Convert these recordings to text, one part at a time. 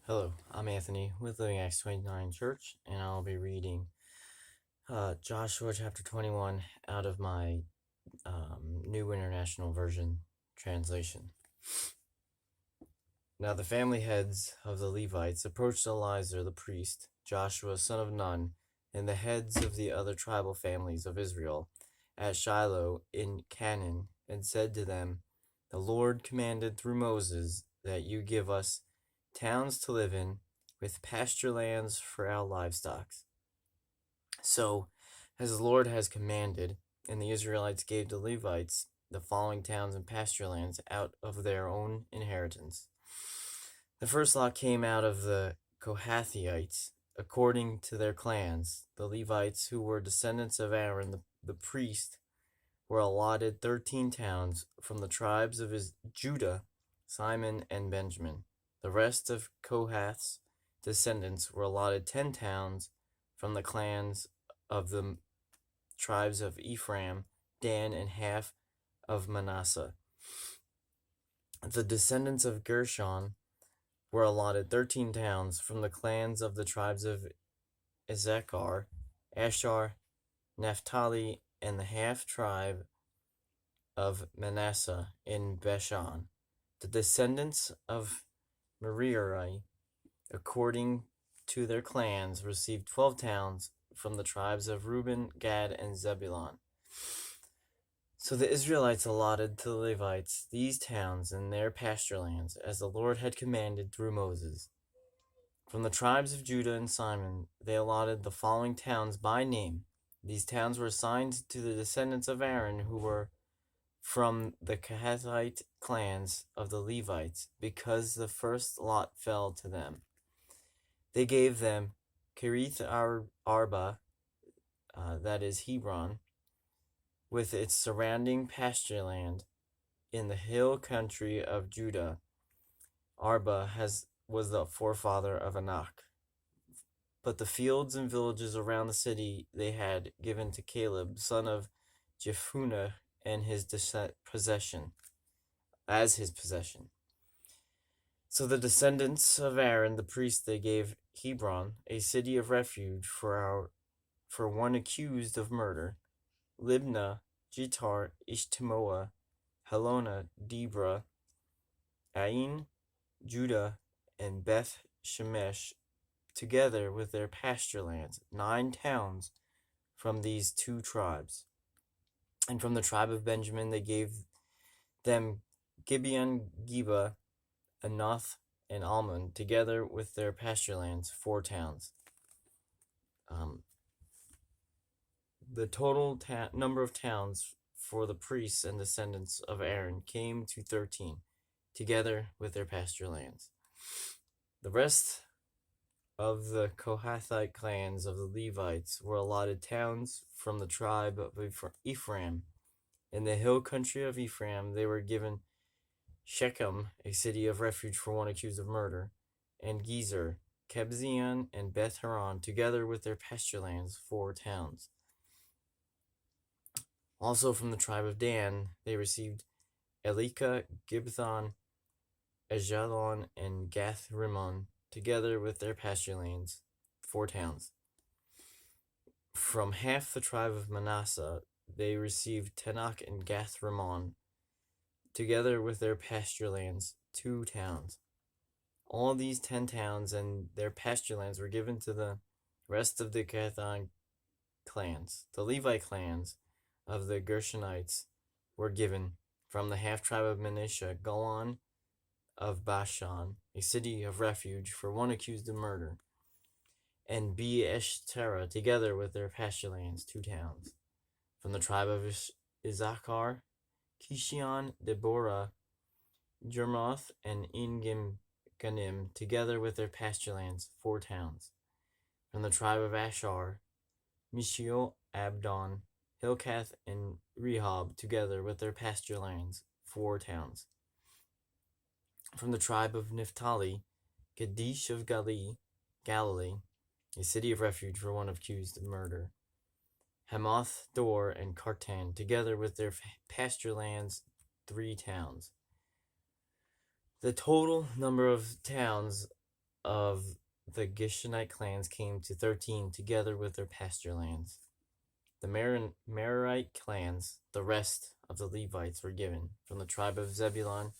Hello, I'm Anthony with Living Acts 29 Church, and I'll be reading Joshua chapter 21 out of my New International Version translation. Now the family heads of the Levites approached Eleazar the priest, Joshua son of Nun, and the heads of the other tribal families of Israel at Shiloh in Canaan, and said to them, "The Lord commanded through Moses that you give us towns to live in, with pasture lands for our livestock." So, as the Lord has commanded, and the Israelites gave the Levites the following towns and pasture lands out of their own inheritance. The first lot came out of the Kohathites, according to their clans. The Levites, who were descendants of Aaron the priest, were allotted 13 towns from the tribes of Judah, Simon, and Benjamin. The rest of Kohath's descendants were allotted 10 towns from the clans of the tribes of Ephraim, Dan, and half of Manasseh. The descendants of Gershon were allotted 13 towns from the clans of the tribes of Issachar, Asher, Naphtali, and the half tribe of Manasseh in Bashan. The descendants of Merari, according to their clans, received 12 towns from the tribes of Reuben, Gad, and Zebulun. So the Israelites allotted to the Levites these towns and their pasture lands, as the Lord had commanded through Moses. From the tribes of Judah and Simon, they allotted the following towns by name. These towns were assigned to the descendants of Aaron, who were from the Kohathite clans of the Levites, because the first lot fell to them. They gave them Kirith Arba, that is Hebron, with its surrounding pasture land in the hill country of Judah. Arba was the forefather of Anak. But the fields and villages around the city they had given to Caleb, son of Jephunneh, and his possession. So the descendants of Aaron the priest, they gave Hebron, a city of refuge for one accused of murder, Libnah, Jitar, Ishtimoa, Helona, Debra, Ain, Judah, and Beth Shemesh, together with their pasture lands, 9 towns from these 2 tribes. And from the tribe of Benjamin they gave them Gibeon, Geba, Anoth, and Almon, together with their pasture lands, 4 towns. The total number of towns for the priests and descendants of Aaron came to 13, together with their pasture lands. The rest of the Kohathite clans of the Levites were allotted towns from the tribe of Ephraim. In the hill country of Ephraim, they were given Shechem, a city of refuge for one accused of murder, and Gezer, Kebzion, and Beth Horon, together with their pasture lands, 4 towns. Also from the tribe of Dan, they received Elika, Gibbethon, Ajalon, and Gath Rimmon, together with their pasture lands, 4 towns. From half the tribe of Manasseh, they received Tanakh and Gath Rimmon, together with their pasture lands, 2 towns. All these 10 towns and their pasture lands were given to the rest of the Kohathite clans. The Levite clans of the Gershonites were given from the half-tribe of Manasseh, Golan of Bashan, a city of refuge for one accused of murder, and Be-eshtera, together with their pasture lands, 2 towns. From the tribe of Issachar, Kishion, Deborah, Jermoth, and Ganim, together with their pasture lands, 4 towns. From the tribe of Asher, Mishiel, Abdon, Hilkath, and Rehob, together with their pasture lands, 4 towns. From the tribe of Naphtali, Kadesh of Galilee, a city of refuge for one accused of murder, Hamath, Dor, and Kartan, together with their pasture lands, 3 towns. The total number of towns of the Gishonite clans came to 13, together with their pasture lands. The Merarite clans, the rest of the Levites, were given from the tribe of Zebulun,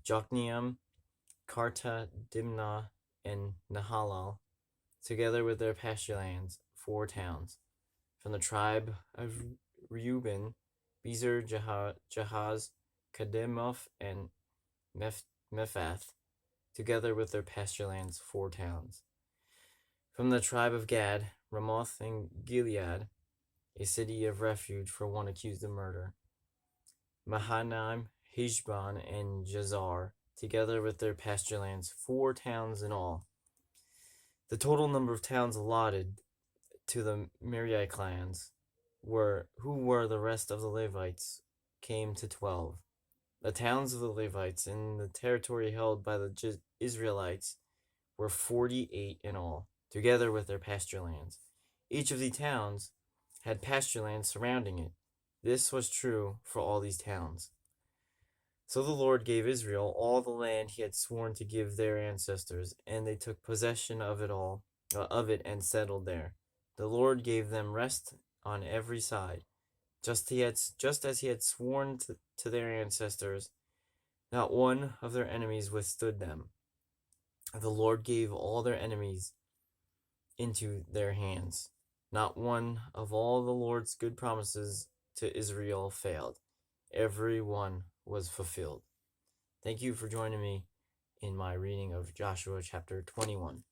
Jokneam, Karta, Dimnah, and Nahalal, together with their pasture lands, 4 towns. From the tribe of Reuben, Bezer, Jahaz, Kedemoth, and Mephath, together with their pasture lands, 4 towns. From the tribe of Gad, Ramoth and Gilead, a city of refuge for one accused of murder. Mahanaim, Heshbon, and Jazer, together with their pasture lands, 4 towns in all. The total number of towns allotted to the Merari clans, who were the rest of the Levites, came to 12. The towns of the Levites in the territory held by the Israelites were 48 in all, together with their pasture lands. Each of these towns had pasture lands surrounding it. This was true for all these towns. So the Lord gave Israel all the land he had sworn to give their ancestors, and they took possession of it and settled there. The Lord gave them rest on every side, just as he had sworn to their ancestors. Not one of their enemies withstood them. The Lord gave all their enemies into their hands. Not one of all the Lord's good promises to Israel failed. Every one was fulfilled. Thank you for joining me in my reading of Joshua chapter 21.